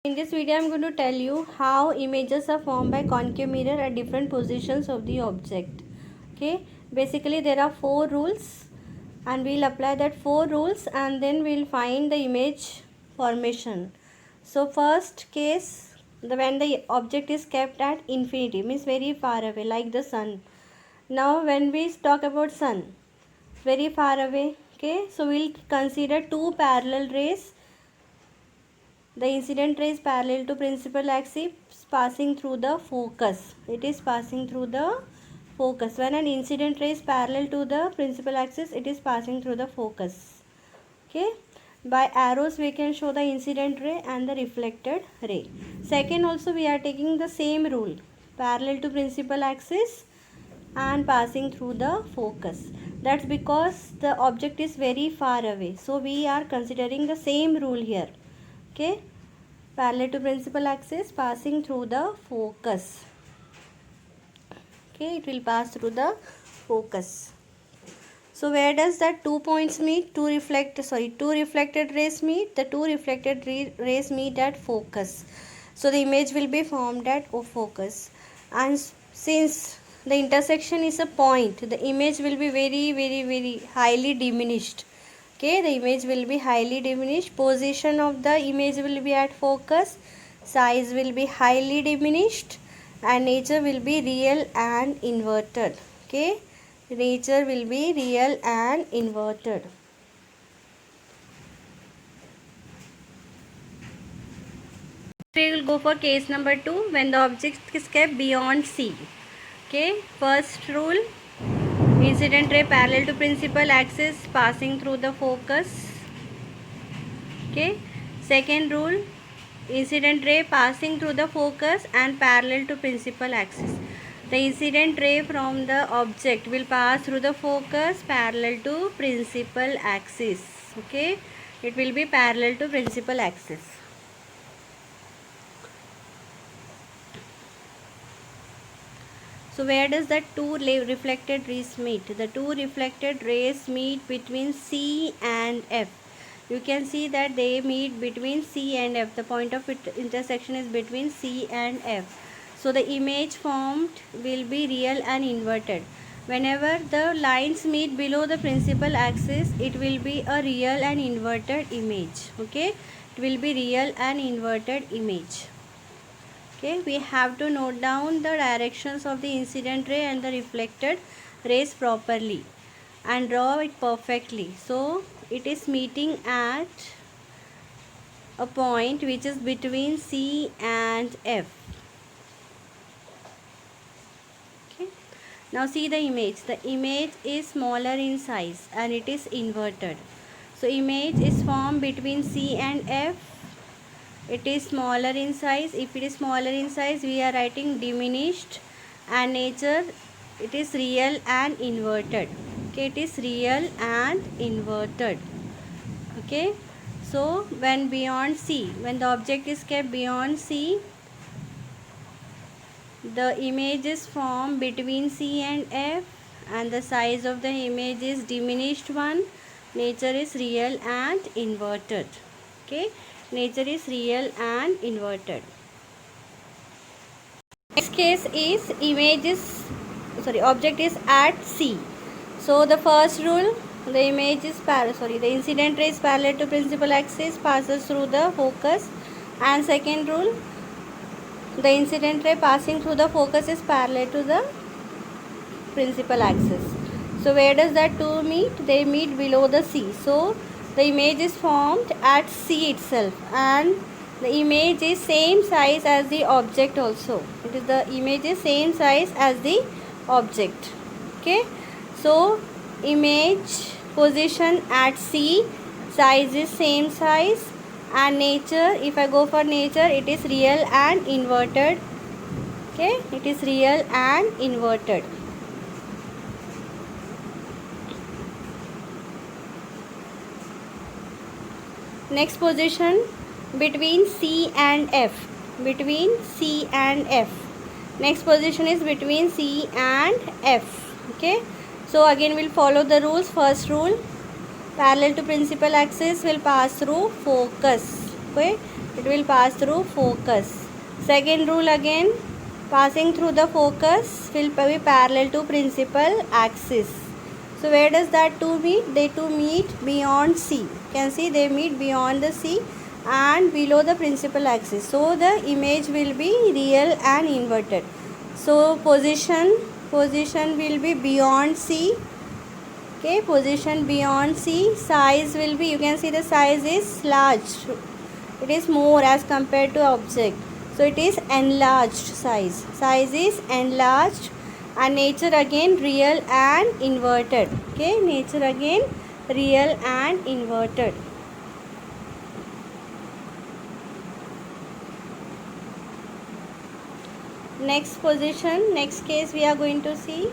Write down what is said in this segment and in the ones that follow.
In this video, I am going to tell you how images are formed by concave mirror at different positions of the object. Okay, basically there are 4 rules and we'll apply that 4 rules and then we'll find the image formation. So first case, when the object is kept at infinity, means very far away, like the sun. Now when we talk about sun, very far away, okay, so we'll consider 2 parallel rays. The incident ray is parallel to principal axis passing through the focus. It is passing through the focus. When an incident ray is parallel to the principal axis, it is passing through the focus. Okay. By arrows we can show the incident ray and the reflected ray. Second, also we are taking the same rule. Parallel to principal axis and passing through the focus. That's because the object is very far away. So we are considering the same rule here. Okay, parallel to principal axis passing through the focus. Okay, it will pass through the focus. So where does that 2 points meet? Two reflected rays meet. The 2 reflected rays meet at focus. So the image will be formed at focus. And since the intersection is a point, the image will be very highly diminished. Okay, the image will be highly diminished. Position of the image will be at focus. Size will be highly diminished. And nature will be real and inverted. Okay, nature will be real and inverted. We will go for case number 2, when the object is kept beyond C. Okay, first rule. Incident ray parallel to principal axis passing through the focus. Okay. Second rule, incident ray passing through the focus and parallel to principal axis. The incident ray from the object will pass through the focus parallel to principal axis. Okay. It will be parallel to principal axis. So where does that 2 reflected rays meet? The 2 reflected rays meet between C and F. You can see that they meet between C and F. The point of intersection is between C and F. So the image formed will be real and inverted. Whenever the lines meet below the principal axis, it will be a real and inverted image. Okay, it will be real and inverted image. Okay, we have to note down the directions of the incident ray and the reflected rays properly and draw it perfectly. So it is meeting at a point which is between C and F. Okay, now see the image. The image is smaller in size and it is inverted. So image is formed between C and F. It is smaller in size. If it is smaller in size, we are writing diminished, and nature, it is real and inverted. Okay, it is real and inverted. Okay, so when beyond C, when the object is kept beyond C, the image is formed between C and F and the size of the image is diminished one. Nature is real and inverted. Okay, nature is real and inverted. Next case is object is at C. So the first rule, the image is the incident ray is parallel to principal axis, passes through the focus. And second rule, the incident ray passing through the focus is parallel to the principal axis. So where does that 2 meet? They meet below the C. So the image is formed at C itself, and the image is same size as the object also. The image is same size as the object. Okay, so image position at C, size is same size, and nature, if I go for nature, it is real and inverted. Okay, it is real and inverted. Next position, between C and F. Between C and F. Next position is between C and F. Okay, so again we'll follow the rules. First rule, parallel to principal axis will pass through focus. Okay, it will pass through focus. Second rule again, passing through the focus will be parallel to principal axis. So where does that two meet? They two meet beyond C. You can see they meet beyond the C and below the principal axis. So the image will be real and inverted. So position will be beyond C. Okay, position beyond C. Size will be, you can see the size is large. It is more as compared to object. So it is enlarged size. Size is enlarged. And nature again real and inverted. Okay, nature again real and inverted. Next position, next case we are going to see.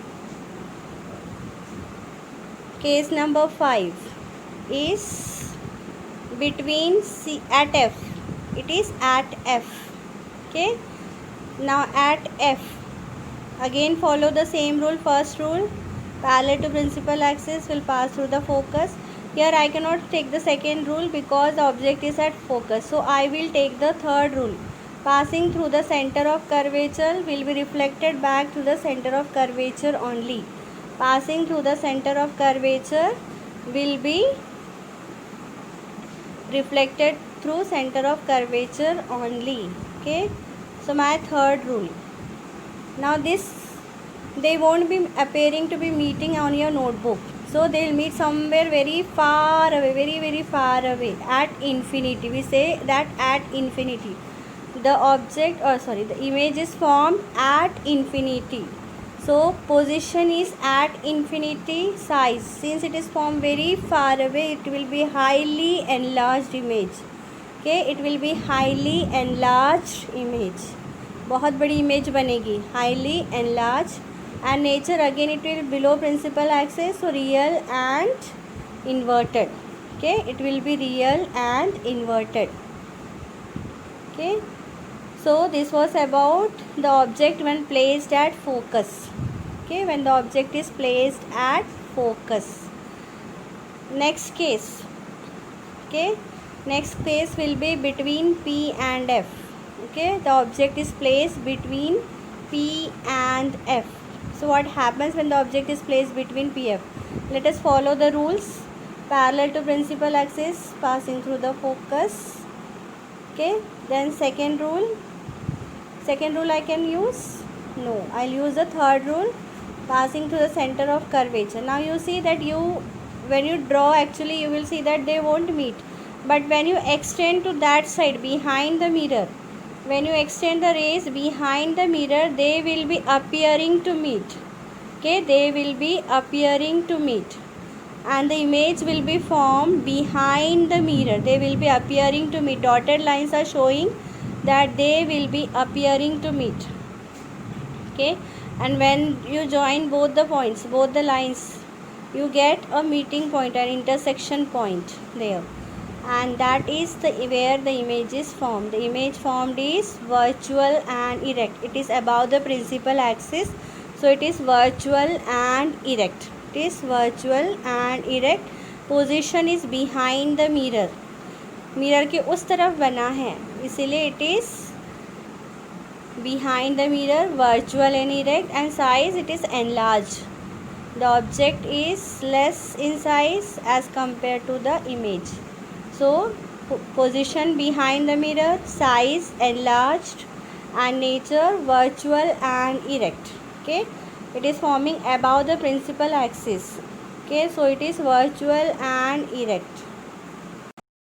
Case number 5 is between C at F. It is at F. Okay, now at F, again follow the same rule. First rule, parallel to principal axis will pass through the focus. Here I cannot take the second rule because the object is at focus. So I will take the third rule. Passing through the center of curvature will be reflected back to the center of curvature only. Passing through the center of curvature will be reflected through center of curvature only. Okay, so my third rule. Now this, they won't be appearing to be meeting on your notebook. So they will meet somewhere very far away, very far away, at infinity. We say that at infinity. The object, the image is formed at infinity. So position is at infinity. Size, since it is formed very far away, it will be highly enlarged image. Okay, it will be highly enlarged image. बहुत बड़ी image बनेगी, highly enlarged. And nature again it will below principal axis, so real and inverted. Okay, it will be real and inverted. Okay, so this was about the object when placed at focus. Okay, when the object is placed at focus. Next case. Okay, next case will be between P and F. Okay, the object is placed between P and F. So what happens when the object is placed between P and F? Let us follow the rules. Parallel to principal axis, passing through the focus. Okay, then second rule I can use? No, I'll use the third rule, passing through the center of curvature. Now you see that when you draw, actually you will see that they won't meet. But when you extend to that side behind the mirror, when you extend the rays behind the mirror, they will be appearing to meet. Okay, they will be appearing to meet. And the image will be formed behind the mirror. They will be appearing to meet. Dotted lines are showing that they will be appearing to meet. Okay, and when you join both the points, both the lines, you get a meeting point, an intersection point there. And that is where the image is formed. The image formed is virtual and erect. It is above the principal axis, so it is virtual and erect. It is virtual and erect. Position is behind the mirror. Mirror के उस तरफ बना है, इसीलिए it is behind the mirror, virtual and erect, and size it is enlarged. The object is less in size as compared to the image. So position behind the mirror, size enlarged, and nature virtual and erect. Okay, it is forming above the principal axis. Okay, so it is virtual and erect.